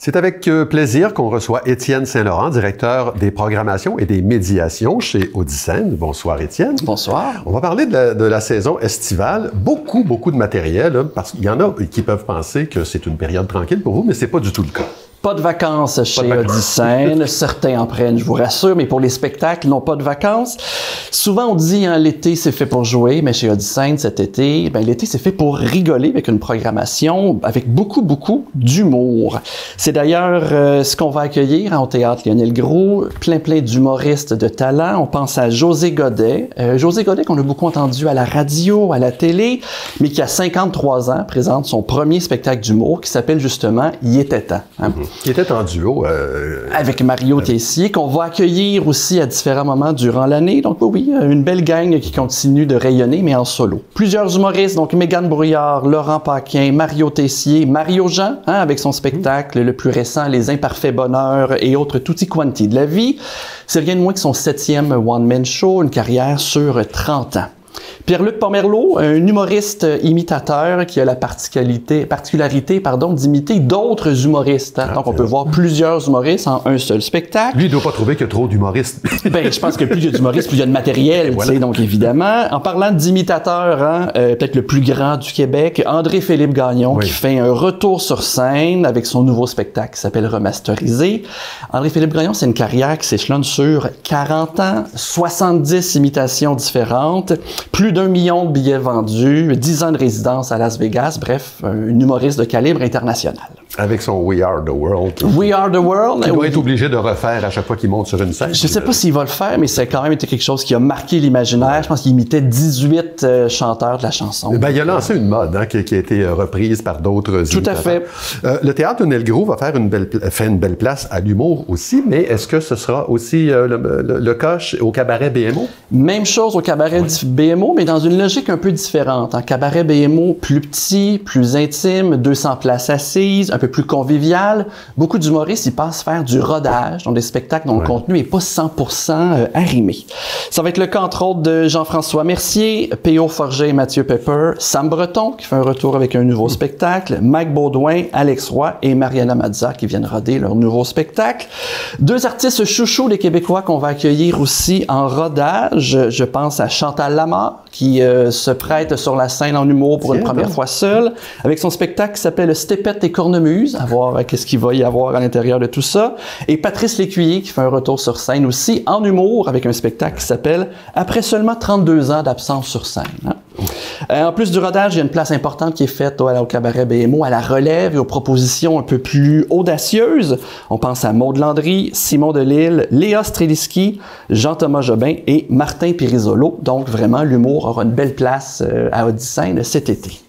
C'est avec plaisir qu'on reçoit Étienne Saint-Laurent, directeur des programmations et des médiations chez Audi'Scène. Bonsoir Étienne. Bonsoir. On va parler de la saison estivale. Beaucoup de matériel, hein, parce qu'il y en a qui peuvent penser que c'est une période tranquille pour vous, mais c'est pas du tout le cas. Pas de vacances chez Audi'Scène. Certains en prennent, je vous rassure, mais pour les spectacles, non pas de vacances. Souvent, on dit, hein, l'été, c'est fait pour jouer, mais chez Audi'Scène, cet été, l'été, c'est fait pour rigoler avec une programmation avec beaucoup d'humour. C'est d'ailleurs ce qu'on va accueillir au Théâtre Lionel Groulx, plein d'humoristes de talent. On pense à José Godet. José Godet, qu'on a beaucoup entendu à la radio, à la télé, mais qui, à 53 ans, présente son premier spectacle d'humour qui s'appelle justement « Il était temps hein? ». Qui était en duo. Avec Mario Tessier, qu'on va accueillir aussi à différents moments durant l'année. Donc oui, une belle gang qui continue de rayonner, mais en solo. Plusieurs humoristes, donc Mégane Brouillard, Laurent Paquin, Mario Tessier, Mario Jean, hein, avec son spectacle le plus récent, Les Imparfaits Bonheurs et autres tutti quanti de la vie. C'est rien de moins que son 7e one-man show, une carrière sur 30 ans. Pierre-Luc Pomerleau, un humoriste imitateur qui a la particularité d'imiter d'autres humoristes. Hein. Donc, on peut voir plusieurs humoristes en un seul spectacle. Lui, il ne doit pas trouver qu'il y a trop d'humoristes. Je pense que plus il y a d'humoristes, plus il y a de matériel, voilà. Donc évidemment. En parlant d'imitateurs, hein, peut-être le plus grand du Québec, André-Philippe Gagnon, qui fait un retour sur scène avec son nouveau spectacle qui s'appelle Remasterisé. André-Philippe Gagnon, c'est une carrière qui s'échelonne sur 40 ans, 70 imitations différentes, plus d'1 million de billets vendus, 10 ans de résidence à Las Vegas, bref, un humoriste de calibre international. Avec son We Are the World. We Are the World. Il doit être obligé de refaire à chaque fois qu'il monte sur une scène. Je ne sais pas s'il va le faire, mais c'est quand même été quelque chose qui a marqué l'imaginaire. Je pense qu'il imitait 18 chanteurs de la chanson. Il a lancé une mode hein, qui a été reprise par d'autres Tout à fait. Le Théâtre Lionel Groulx va faire une belle place à l'humour aussi, mais est-ce que ce sera aussi le cas au Cabaret BMO? Même chose au Cabaret BMO, mais dans une logique un peu différente. En Cabaret BMO, plus petit, plus intime, 200 places assises, un peu plus convivial. Beaucoup d'humoristes, ils passent faire du rodage, donc des spectacles dont le contenu n'est pas 100% arrimé. Ça va être le cas, entre autres, de Jean-François Mercier, P.O. Forget et Mathieu Pepper, Sam Breton, qui fait un retour avec un nouveau spectacle, Mike Baudouin, Alex Roy et Mariana Mazza, qui viennent roder leur nouveau spectacle. Deux artistes chouchous des Québécois qu'on va accueillir aussi en rodage. Je pense à Chantal Lamarre, qui se prête sur la scène en humour pour une première fois seule, avec son spectacle qui s'appelle Stépette et Cornemuse, à voir qu'est-ce qu'il va y avoir à l'intérieur de tout ça. Et Patrice Lécuyer, qui fait un retour sur scène aussi en humour, avec un spectacle qui s'appelle Après seulement 32 ans d'absence sur scène. Hein? En plus du rodage, il y a une place importante qui est faite au Cabaret BMO à la relève et aux propositions un peu plus audacieuses. On pense à Maud Landry, Simon Delille, Léa Streliski, Jean-Thomas Jobin et Martin Pirisolo. Donc vraiment, l'humour aura une belle place à Audi'Scène cet été.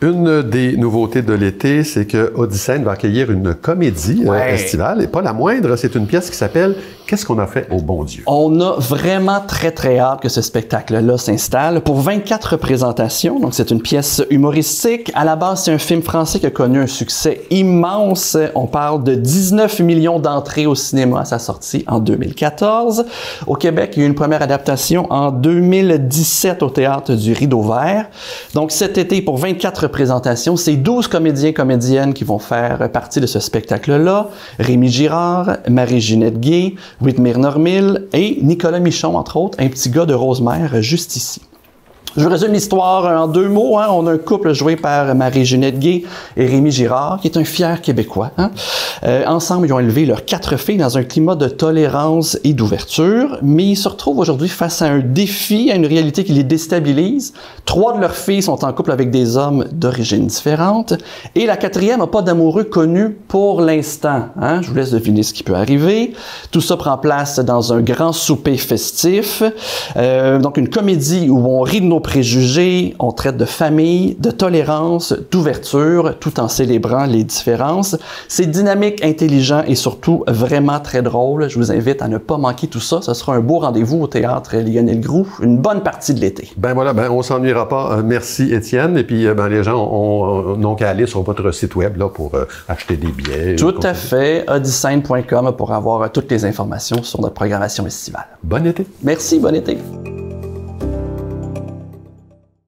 Une des nouveautés de l'été, c'est que Audi'Scène va accueillir une comédie estivale, et pas la moindre, c'est une pièce qui s'appelle « Qu'est-ce qu'on a fait au bon Dieu ». On a vraiment très hâte que ce spectacle-là s'installe pour 24 représentations. Donc, c'est une pièce humoristique. À la base, c'est un film français qui a connu un succès immense. On parle de 19 millions d'entrées au cinéma à sa sortie en 2014. Au Québec, il y a eu une première adaptation en 2017 au Théâtre du Rideau Vert. Donc, cet été, pour 24 représentations, c'est 12 comédiens-comédiennes qui vont faire partie de ce spectacle-là. Rémi Girard, Marie-Ginette Guay, Whitmer Normil et Nicolas Michon, entre autres, un petit gars de Rosemère juste ici. Je résume l'histoire en 2 mots. Hein. On a un couple joué par Marie-Ginette Guay et Rémi Girard, qui est un fier Québécois. Hein. Ensemble, ils ont élevé leurs 4 filles dans un climat de tolérance et d'ouverture, mais ils se retrouvent aujourd'hui face à un défi, à une réalité qui les déstabilise. 3 de leurs filles sont en couple avec des hommes d'origine différente, et la 4e n'a pas d'amoureux connu pour l'instant. Hein. Je vous laisse deviner ce qui peut arriver. Tout ça prend place dans un grand souper festif, donc une comédie où on rit de nos préjugés, on traite de famille, de tolérance, d'ouverture, tout en célébrant les différences. C'est dynamique, intelligent et surtout vraiment très drôle. Je vous invite à ne pas manquer tout ça. Ce sera un beau rendez-vous au Théâtre Lionel Groulx, une bonne partie de l'été. On s'ennuiera pas. Merci Étienne. Et puis les gens n'ont qu'à aller sur votre site web là, pour acheter des billets. Tout à fait. Audi'Scène.com pour avoir toutes les informations sur notre programmation estivale. Bon été. Merci, bon été.